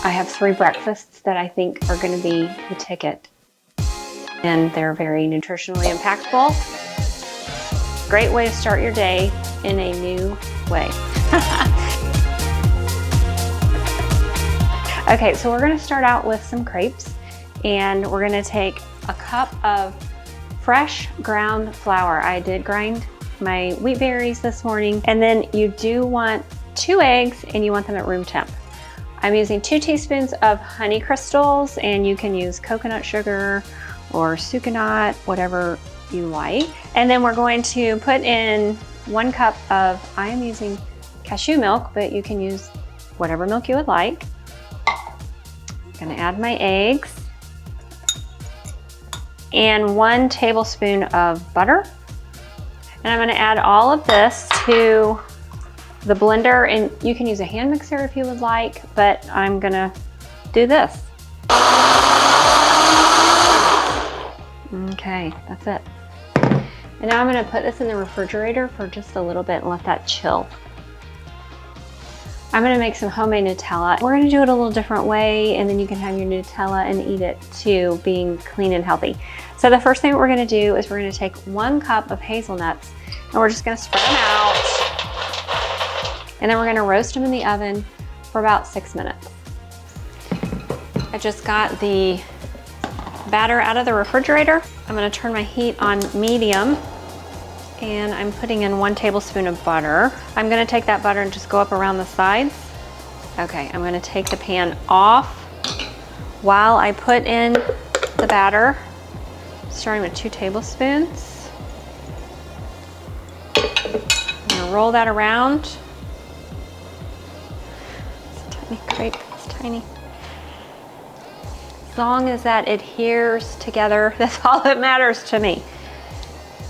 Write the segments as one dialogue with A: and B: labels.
A: I have 3 breakfasts that I think are going to be the ticket. And they're very nutritionally impactful. Great way to start your day in a new way. Okay, so we're going to start out with some crepes, and we're going to take a cup of fresh ground flour. I did grind my wheat berries this morning, and then you do want 2 eggs, and you want them at room temp. I'm using 2 teaspoons of honey crystals, and you can use coconut sugar or sucanat, whatever you like. And then we're going to put in 1 cup of, I am using cashew milk, but you can use whatever milk you would like. I'm gonna add my eggs and 1 tablespoon of butter. And I'm gonna add all of this to the blender, and you can use a hand mixer if you would like, but I'm gonna do this. Okay, that's it. And now I'm gonna put this in the refrigerator for just a little bit and let that chill. I'm gonna make some homemade Nutella. We're gonna do it a little different way, and then you can have your Nutella and eat it too, being clean and healthy. So the first thing we're gonna do is we're gonna take 1 cup of hazelnuts, and we're just gonna spread them out. And then we're gonna roast them in the oven for about 6 minutes. I just got the batter out of the refrigerator. I'm gonna turn my heat on medium, and I'm putting in 1 tablespoon of butter. I'm gonna take that butter and just go up around the sides. Okay, I'm gonna take the pan off while I put in the batter, starting with 2 tablespoons. I'm gonna roll that around. Crepe, it's tiny. As long as that adheres together, that's all that matters to me.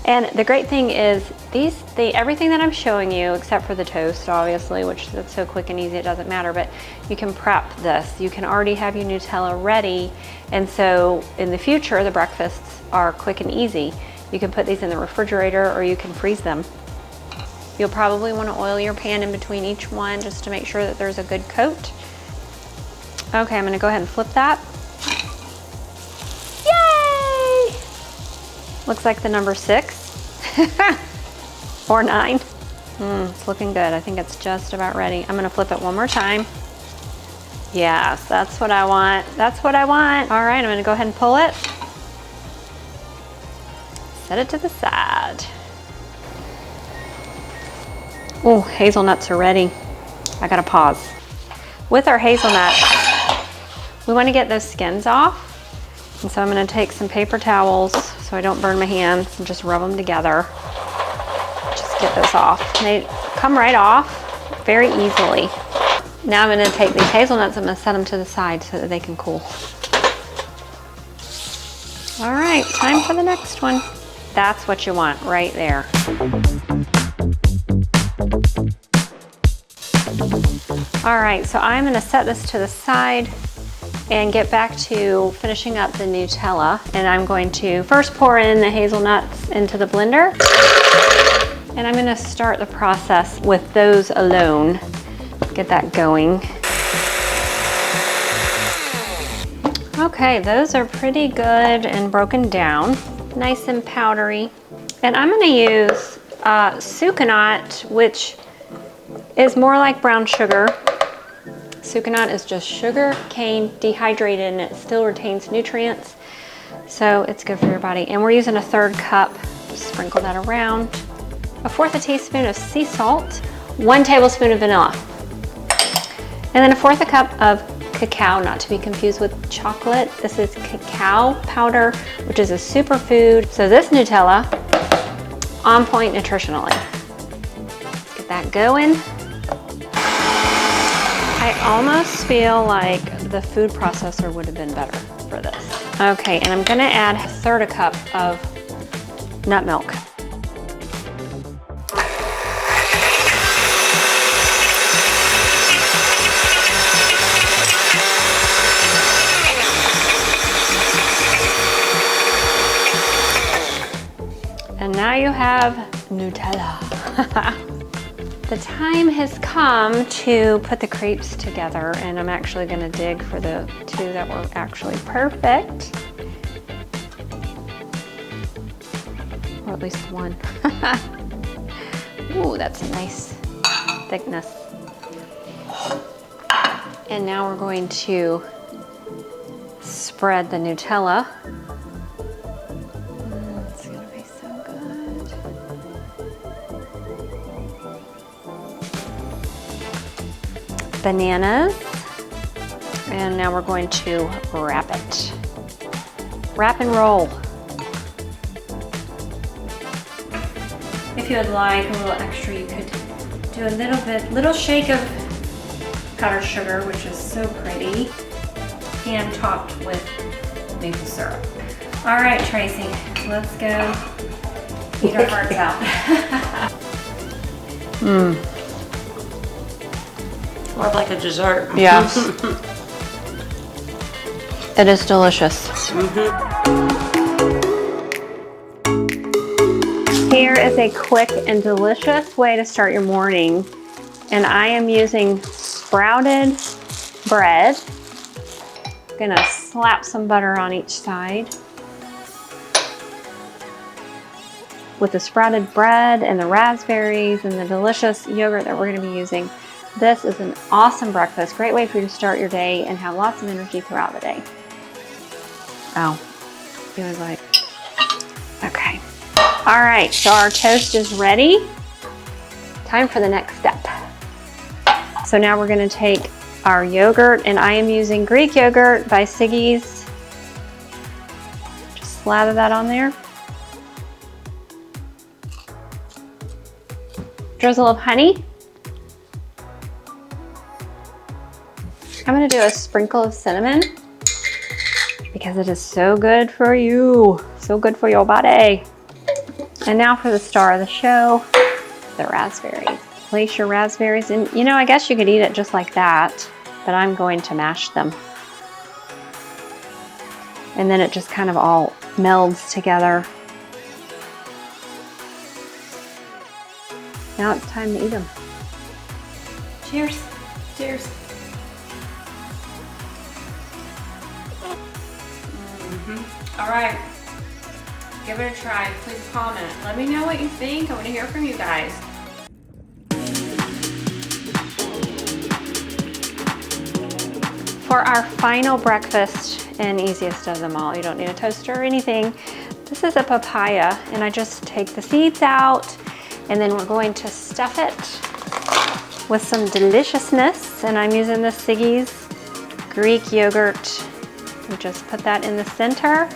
A: And the great thing is everything that I'm showing you, except for the toast, obviously, which that's so quick and easy, it doesn't matter, but you can prep this. You can already have your Nutella ready, and so in the future, the breakfasts are quick and easy. You can put these in the refrigerator, or you can freeze them. You'll probably want to oil your pan in between each one just to make sure that there's a good coat. Okay, I'm going to go ahead and flip that. Yay! Looks like the number 6 or 9. It's looking good. I think it's just about ready. I'm going to flip it one more time. Yes, that's what I want. That's what I want. All right, I'm going to go ahead and pull it. Set it to the side. Oh, hazelnuts are ready. I gotta pause. With our hazelnuts, we want to get those skins off. And so I'm gonna take some paper towels so I don't burn my hands and just rub them together. Just get those off. They come right off very easily. Now I'm gonna take these hazelnuts, I'm gonna set them to the side so that they can cool. All right, time for the next one. That's what you want right there. All right, so I'm gonna set this to the side and get back to finishing up the Nutella. And I'm going to first pour in the hazelnuts into the blender. And I'm gonna start the process with those alone. Get that going. Okay, those are pretty good and broken down. Nice and powdery. And I'm gonna use sucanat, which is more like brown sugar. Sucanat is just sugar cane dehydrated, and it still retains nutrients, so it's good for your body. And we're using a 1/3 cup. Sprinkle that around. 1/4 teaspoon of sea salt, 1 tablespoon of vanilla, and then 1/4 cup of cacao, not to be confused with chocolate. This is cacao powder, which is a superfood. So this Nutella, on point nutritionally. Let's get that going. I almost feel like the food processor would have been better for this. Okay, and I'm gonna add 1/3 cup of nut milk. And now you have Nutella. The time has come to put the crepes together, and I'm actually gonna dig for the two that were actually perfect. Or at least one. Ooh, that's a nice thickness. And now we're going to spread the Nutella. It's gonna be so good. Bananas. And now we're going to wrap it. Wrap and roll. If you would like a little extra, you could do a little shake of powdered sugar, which is so pretty, hand topped with maple syrup. All right, Tracy, let's go eat our hearts out.
B: More like a dessert.
A: Yeah. It is delicious. Here is a quick and delicious way to start your morning. And I am using sprouted bread. Gonna slap some butter on each side. With the sprouted bread and the raspberries and the delicious yogurt that we're gonna be using, this is an awesome breakfast. Great way for you to start your day and have lots of energy throughout the day. Oh, it was like, okay. All right, so our toast is ready. Time for the next step. So now we're gonna take our yogurt, and I am using Greek yogurt by Siggi's. Just slather that on there. Drizzle of honey. I'm gonna do a sprinkle of cinnamon because it is so good for you, so good for your body. And now for the star of the show, the raspberries. Place your raspberries in. You know, I guess you could eat it just like that, but I'm going to mash them. And then it just kind of all melds together. Now it's time to eat them. Cheers. Cheers. All right, give it a try. Please comment. Let me know what you think. I want to hear from you guys. For our final breakfast, and easiest of them all, you don't need a toaster or anything. This is a papaya, and I just take the seeds out, and then we're going to stuff it with some deliciousness. And I'm using the Siggi's Greek yogurt. We just put that in the center.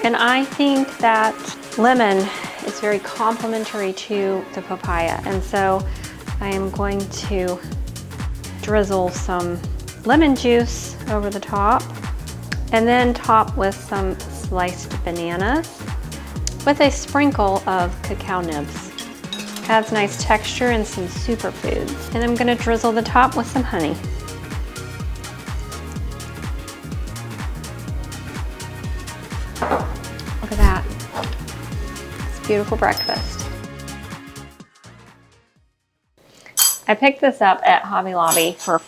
A: And I think that lemon is very complementary to the papaya. And so I am going to drizzle some lemon juice over the top, and then top with some sliced bananas with a sprinkle of cacao nibs. Adds nice texture and some superfoods. And I'm gonna drizzle the top with some honey. Look at that. It's a beautiful breakfast. I picked this up at Hobby Lobby for